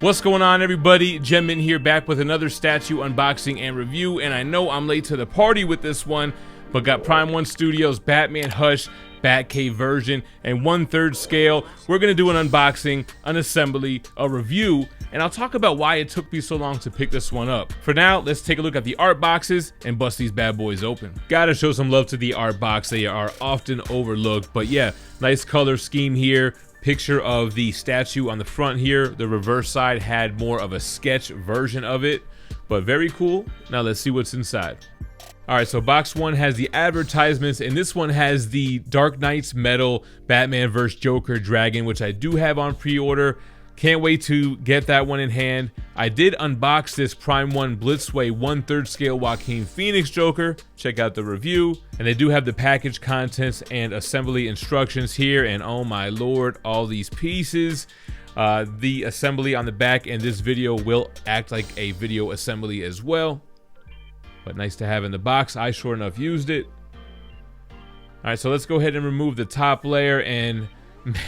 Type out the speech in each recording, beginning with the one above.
What's going on, everybody? GemMint here, back with another statue unboxing and review. And I know I'm late to the party with this one, but got Prime 1 Studios Batman Hush Batcave version and 1/3 scale. We're gonna do an unboxing, an assembly, a review, and I'll talk about why it took me so long to pick this one up. For now, let's take a look at the art boxes and bust these bad boys open. Gotta show some love to the art box. They are often overlooked, but yeah, nice color scheme here. Picture of the statue on the front here. The reverse side had more of a sketch version of it, but very cool. Now let's see what's inside. All right, so box one has the advertisements, and this one has the Dark Knight's Metal Batman vs. Joker Dragon, which I do have on pre-order. Can't wait to get that one in hand. I did unbox this Prime 1 Blitzway 1/3 scale Joaquin Phoenix Joker. Check out the review. And they do have the package contents and assembly instructions here. And oh my lord, all these pieces. The assembly on the back, and this video will act like a video assembly as well. But nice to have in the box. I sure enough used it. All right, so let's go ahead and remove the top layer. And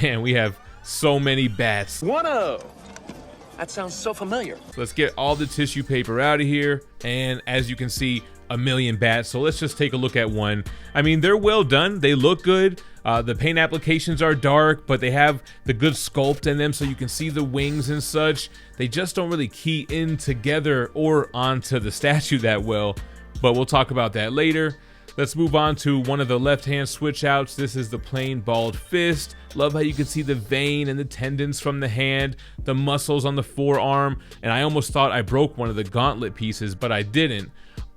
man, we have so many bats. 1-0. That sounds so familiar. So let's get all the tissue paper out of here. And as you can see, a million bats. So let's just take a look at one. I mean, they're well done. They look good. The paint applications are dark, but they have the good sculpt in them, so you can see the wings and such. They just don't really key in together or onto the statue that well, but we'll talk about that later. Let's move on to one of the left-hand switch outs. This is the plain balled fist. Love how you can see the vein and the tendons from the hand, the muscles on the forearm, and I almost thought I broke one of the gauntlet pieces, but I didn't.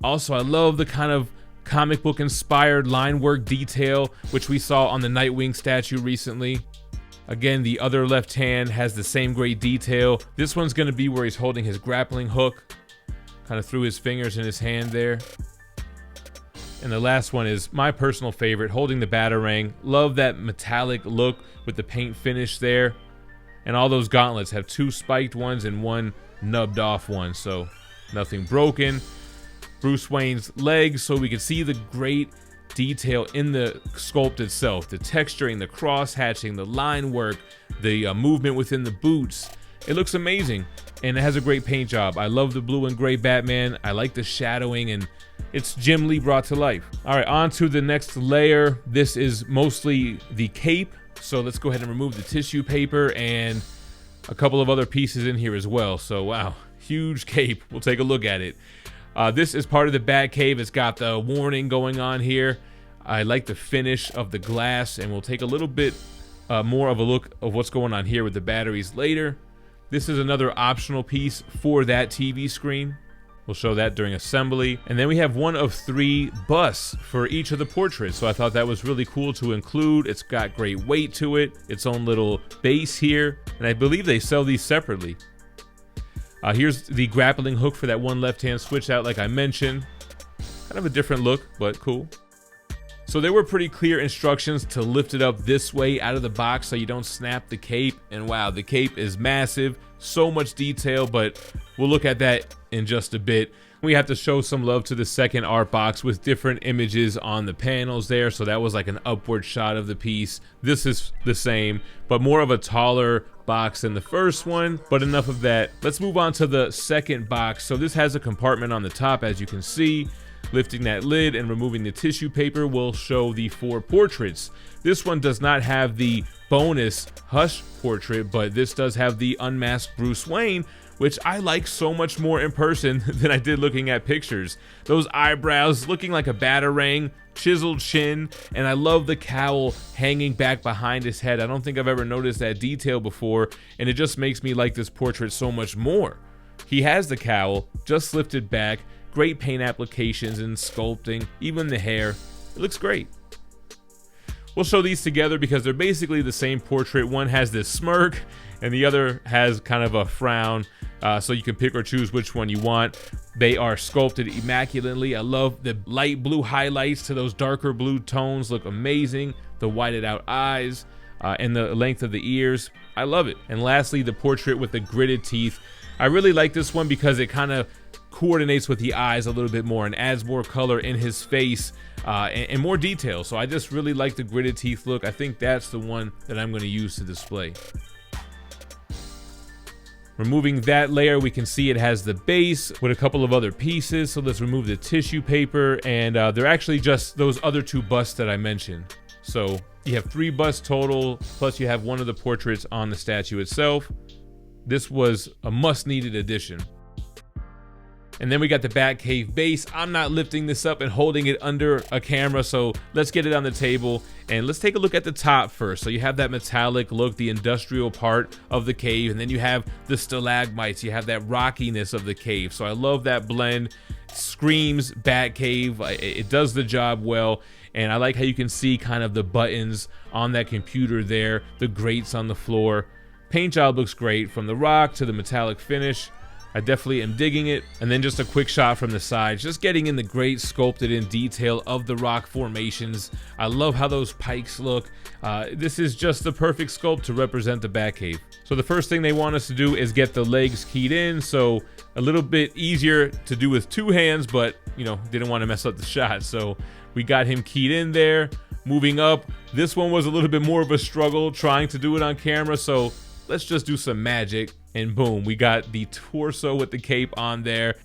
Also, I love the kind of comic book inspired line work detail, which we saw on the Nightwing statue recently. Again, the other left hand has the same great detail. This one's gonna be where he's holding his grappling hook, kind of through his fingers in his hand there. And the last one is my personal favorite, holding the Batarang. Love that metallic look with the paint finish there. And all those gauntlets have two spiked ones and one nubbed off one, so nothing broken. Bruce Wayne's legs, so we can see the great detail in the sculpt itself. The texturing, the cross hatching, the line work, the movement within the boots. It looks amazing, and it has a great paint job. I love the blue and gray Batman. I like the shadowing, and it's Jim Lee brought to life. All right, on to the next layer. This is mostly the cape, so let's go ahead and remove the tissue paper and a couple of other pieces in here as well. So wow, huge cape. We'll take a look at it. This is part of the Batcave. It's got the warning going on here. I like the finish of the glass, and we'll take a little bit more of a look of what's going on here with the batteries later. This is another optional piece for that TV screen. We'll show that during assembly. And then we have one of 3 busts for each of the portraits. So I thought that was really cool to include. It's got great weight to it, its own little base here. And I believe they sell these separately. Here's the grappling hook for that one left-hand switch out, like I mentioned. Kind of a different look, but cool. So there were pretty clear instructions to lift it up this way out of the box so you don't snap the cape. And wow, the cape is massive, so much detail, but we'll look at that in just a bit. We have to show some love to the second art box with different images on the panels there. So that was like an upward shot of the piece. This is the same, but more of a taller box than the first one, but enough of that. Let's move on to the second box. So this has a compartment on the top, as you can see. Lifting that lid and removing the tissue paper will show the 4 portraits. This one does not have the bonus Hush portrait, but this does have the unmasked Bruce Wayne, which I like so much more in person than I did looking at pictures. Those eyebrows looking like a Batarang, chiseled chin, and I love the cowl hanging back behind his head. I don't think I've ever noticed that detail before, and it just makes me like this portrait so much more. He has the cowl just lifted back, great paint applications and sculpting, even the hair. It looks great. We'll show these together because they're basically the same portrait. One has this smirk and the other has kind of a frown, so you can pick or choose which one you want. They are sculpted immaculately. I love the light blue highlights to those darker blue tones, look amazing. The whited out eyes and the length of the ears, I love it. And lastly, the portrait with the gritted teeth. I really like this one because it kind of coordinates with the eyes a little bit more and adds more color in his face and more detail. So I just really like the gritted teeth look. I think that's the one that I'm going to use to display. Removing that layer, we can see it has the base with a couple of other pieces. So let's remove the tissue paper, and they're actually just those other 2 busts that I mentioned. So you have 3 busts total, plus you have one of the portraits on the statue itself. This was a must-needed addition. And then we got the Batcave base. I'm not lifting this up and holding it under a camera, so let's get it on the table and let's take a look at the top first. So you have that metallic look, the industrial part of the cave, and then you have the stalagmites. You have that rockiness of the cave. So I love that blend. Screams Batcave. It does the job well. And I like how you can see kind of the buttons on that computer there, the grates on the floor. Paint job looks great from the rock to the metallic finish. I definitely am digging it. And then just a quick shot from the side, just getting in the great sculpted in detail of the rock formations. I love how those pikes look. This is just the perfect sculpt to represent the Batcave. So the first thing they want us to do is get the legs keyed in. So a little bit easier to do with 2 hands, but you know, didn't want to mess up the shot. So we got him keyed in there. Moving up, this one was a little bit more of a struggle trying to do it on camera. So let's just do some magic. And boom, we got the torso with the cape on there.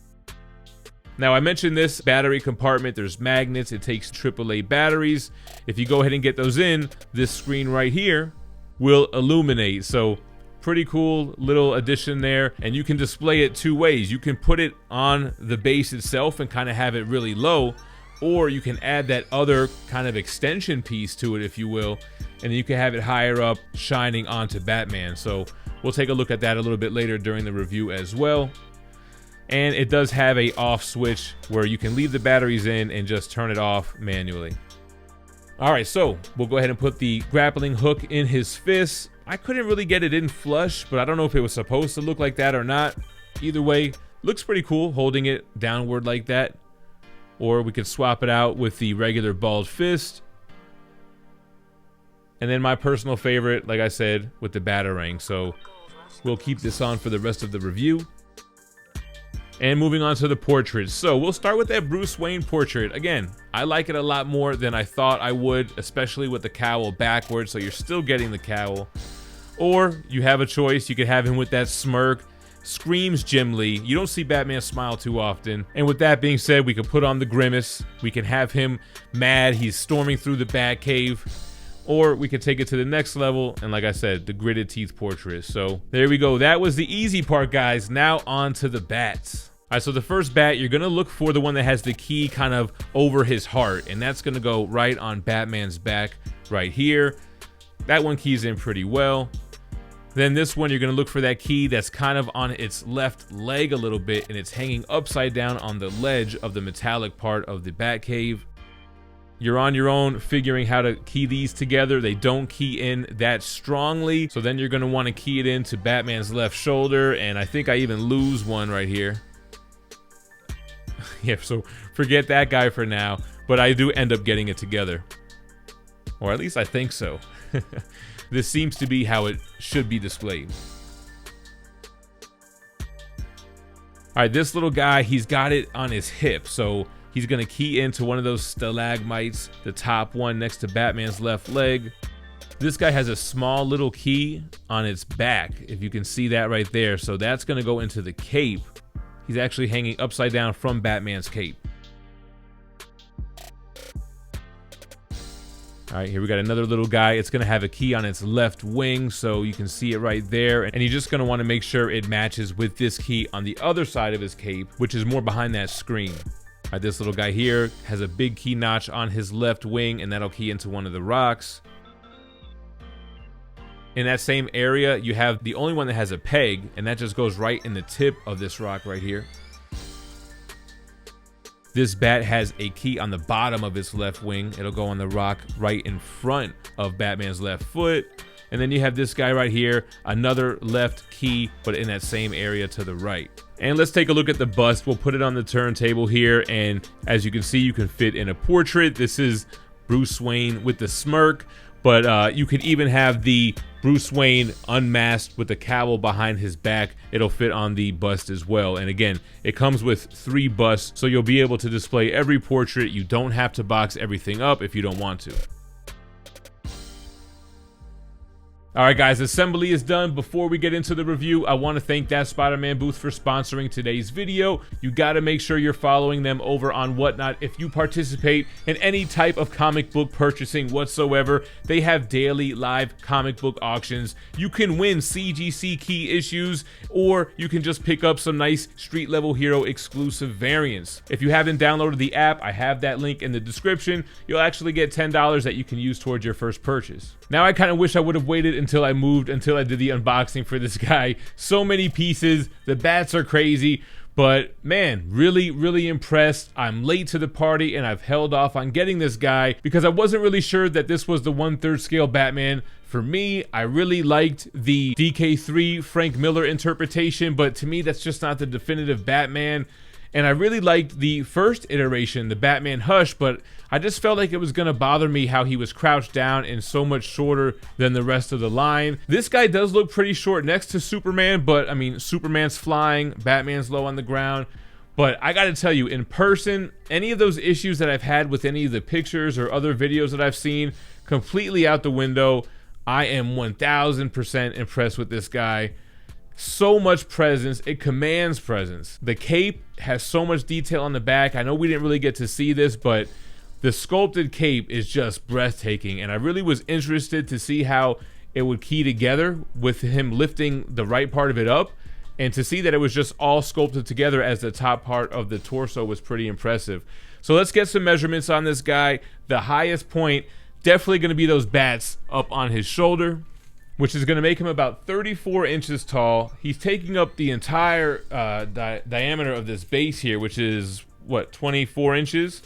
Now I mentioned this battery compartment, there's magnets, it takes AAA batteries. If you go ahead and get those in, this screen right here will illuminate. So pretty cool little addition there. And you can display it 2 ways. You can put it on the base itself and kind of have it really low, or you can add that other kind of extension piece to it, if you will, and then you can have it higher up shining onto Batman. So we'll take a look at that a little bit later during the review as well. And it does have a off switch where you can leave the batteries in and just turn it off manually. All right, so we'll go ahead and put the grappling hook in his fist. I couldn't really get it in flush, but I don't know if it was supposed to look like that or not. Either way, looks pretty cool holding it downward like that. Or we could swap it out with the regular balled fist. And then my personal favorite, like I said, with the Batarang. So we'll keep this on for the rest of the review. And moving on to the portraits. So we'll start with that Bruce Wayne portrait. Again, I like it a lot more than I thought I would, especially with the cowl backwards. So you're still getting the cowl. Or you have a choice. You could have him with that smirk. Screams Jim Lee. You don't see Batman smile too often. And with that being said, we could put on the grimace. We can have him mad. He's storming through the Batcave. Or we could take it to the next level, and like I said, the gritted teeth portrait. So there we go. That was the easy part, guys. Now on to the bats. All right, so the first bat, you're gonna look for the one that has the key kind of over his heart, and that's gonna go right on Batman's back right here. That one keys in pretty well. Then this one, you're gonna look for that key that's kind of on its left leg a little bit, and it's hanging upside down on the ledge of the metallic part of the Batcave. You're on your own figuring how to key these together. They don't key in that strongly. So then you're gonna wanna key it into Batman's left shoulder. And I think I even lose one right here. Yeah, so forget that guy for now. But I do end up getting it together. Or at least I think so. This seems to be how it should be displayed. All right, this little guy, he's got it on his hip. So he's gonna key into one of those stalagmites, the top one next to Batman's left leg. This guy has a small little key on its back, if you can see that right there. So that's gonna go into the cape. He's actually hanging upside down from Batman's cape. All right, here we got another little guy. It's gonna have a key on its left wing, so you can see it right there. And you're just gonna wanna make sure it matches with this key on the other side of his cape, which is more behind that screen. All right, this little guy here has a big key notch on his left wing, and that'll key into one of the rocks. In that same area, you have the only one that has a peg, and that just goes right in the tip of this rock right here. This bat has a key on the bottom of its left wing. It'll go on the rock right in front of Batman's left foot. And then you have this guy right here, another left key, but in that same area to the right. And let's take a look at the bust. We'll put it on the turntable here. And as you can see, you can fit in a portrait. This is Bruce Wayne with the smirk, but you could even have the Bruce Wayne unmasked with the cowl behind his back. It'll fit on the bust as well. And again, it comes with 3 busts, so you'll be able to display every portrait. You don't have to box everything up if you don't want to. All right, guys, assembly is done. Before we get into the review, I want to thank That Spider-Man Booth for sponsoring today's video. You got to make sure you're following them over on Whatnot if you participate in any type of comic book purchasing whatsoever. They have daily live comic book auctions. You can win CGC key issues, or you can just pick up some nice street level hero exclusive variants. If you haven't downloaded the app, I have that link in the description. You'll actually get $10 that you can use towards your first purchase. Now, I kind of wish I would have waited until I moved, until I did the unboxing for this guy. So many pieces, the bats are crazy, but man, really impressed. I'm late to the party and I've held off on getting this guy because I wasn't really sure that this was the 1/3 scale Batman. For me, I really liked the DK3 Frank Miller interpretation, but to me, that's just not the definitive Batman. And I really liked the first iteration, the Batman Hush, but I just felt like it was gonna bother me how he was crouched down and so much shorter than the rest of the line. This guy does look pretty short next to Superman, but I mean, Superman's flying, Batman's low on the ground. But I gotta tell you, in person, any of those issues that I've had with any of the pictures or other videos that I've seen, completely out the window. I am 1000% impressed with this guy. So much presence, it commands presence. The cape has so much detail on the back. I know we didn't really get to see this, but the sculpted cape is just breathtaking, and I really was interested to see how it would key together with him lifting the right part of it up, and to see that it was just all sculpted together as the top part of the torso was pretty impressive. So let's get some measurements on this guy. The highest point, definitely going to be those bats up on his shoulder, which is going to make him about 34 inches tall. He's taking up the entire diameter of this base here, which is, what, 24 inches?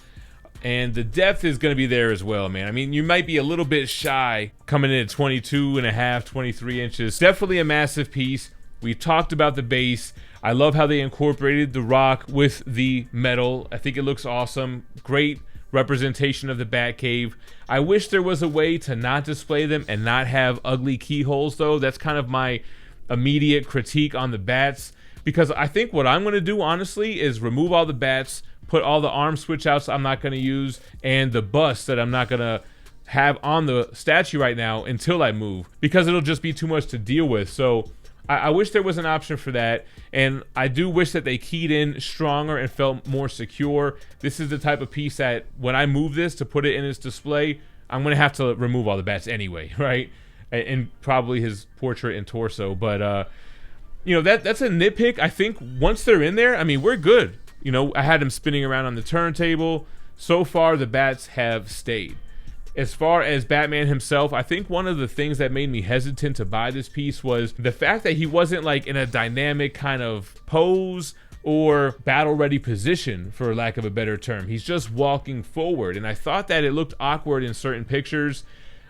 And the depth is going to be there as well, man. I mean, you might be a little bit shy coming in at 22.5, 23 inches. Definitely a massive piece. We've talked about the base. I love how they incorporated the rock with the metal. I think it looks awesome. Great representation of the Batcave. I wish there was a way to not display them and not have ugly keyholes, though. That's kind of my immediate critique on the bats, because I think what I'm going to do, honestly, is remove all the bats, put all the arm switch outs I'm not going to use, and the bust that I'm not going to have on the statue right now until I move, because it'll just be too much to deal with. So I wish there was an option for that, and I do wish that they keyed in stronger and felt more secure. This is the type of piece that when I move this to put it in its display, I'm going to have to remove all the bats anyway, right? And probably his portrait and torso. But, you know, that's a nitpick. I think once they're in there, I mean, we're good. You know, I had him spinning around on the turntable. So far, the bats have stayed. As far as Batman himself, I think one of the things that made me hesitant to buy this piece was the fact that he wasn't like in a dynamic kind of pose or battle-ready position, for lack of a better term. He's just walking forward, and I thought that it looked awkward in certain pictures.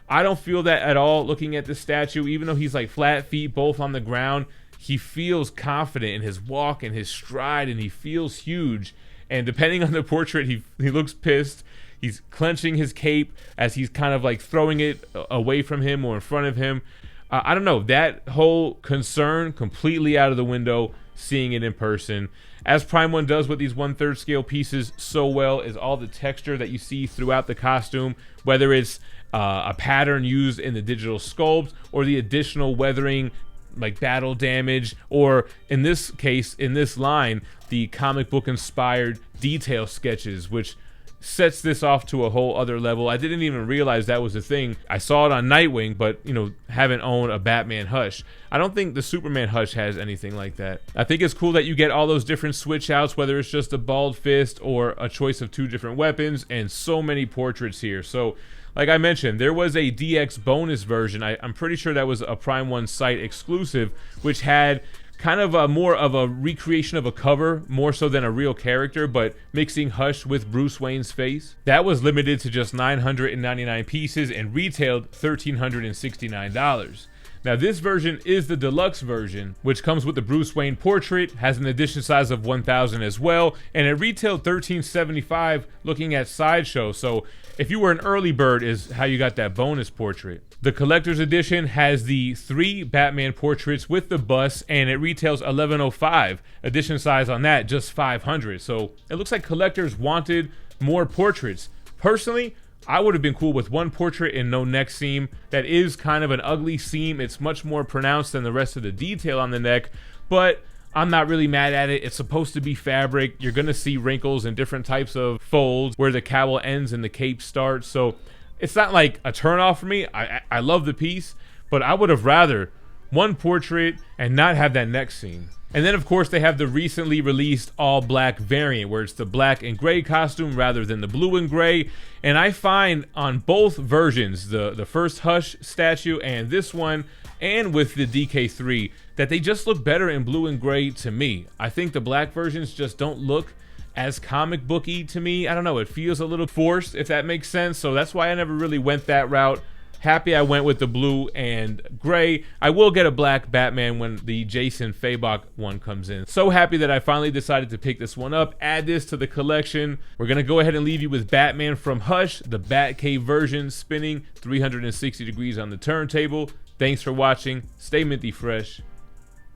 I don't feel that at all looking at the statue. Even though he's like flat feet both on the ground, he feels confident in his walk and his stride, and he feels huge. And depending on the portrait, he looks pissed. He's clenching his cape as he's kind of like throwing it away from him or in front of him. I don't know, that whole concern completely out of the window seeing it in person. As Prime 1 does with these 1/3 scale pieces so well is all the texture that you see throughout the costume, whether it's a pattern used in the digital sculpt or the additional weathering like battle damage, or in this case, in this line, the comic book inspired detail sketches, which sets this off to a whole other level. I didn't even realize that was a thing. I saw it on Nightwing, but you know, haven't owned a Batman Hush. I don't think the Superman Hush has anything like that. I think it's cool that you get all those different switch outs, whether it's just a bald fist or a choice of 2 different weapons, and so many portraits here. So like I mentioned, there was a DX bonus version. I'm pretty sure that was a Prime 1 site exclusive, which had kind of a more of a recreation of a cover, more so than a real character, but mixing Hush with Bruce Wayne's face. That was limited to just 999 pieces and retailed $1,369. Now this version is the deluxe version, which comes with the Bruce Wayne portrait, has an edition size of 1,000 as well, and it retailed $1,375 looking at Sideshow. So if you were an early bird is how you got that bonus portrait. The collector's edition has the 3 Batman portraits with the bust, and it retails $1,105. Edition size on that, just $500. So it looks like collectors wanted more portraits. Personally, I would have been cool with one portrait and no neck seam. That is kind of an ugly seam. It's much more pronounced than the rest of the detail on the neck, but I'm not really mad at it. It's supposed to be fabric. You're gonna see wrinkles and different types of folds where the cowl ends and the cape starts. So it's not like a turnoff for me. I love the piece, but I would have rather one portrait and not have that neck seam. And then of course they have the recently released all black variant where it's the black and gray costume rather than the blue and gray. And I find on both versions, the first Hush statue and this one, and with the DK3, that they just look better in blue and gray to me. I think the black versions just don't look as comic booky to me. I don't know, it feels a little forced, if that makes sense. So that's why I never really went that route. Happy I went with the blue and gray. I will get a black Batman when the Jason Fabok one comes in. So happy that I finally decided to pick this one up, add this to the collection. We're gonna go ahead and leave you with Batman from Hush, the Batcave version, spinning 360 degrees on the turntable. Thanks for watching. Stay minty fresh.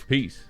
Peace.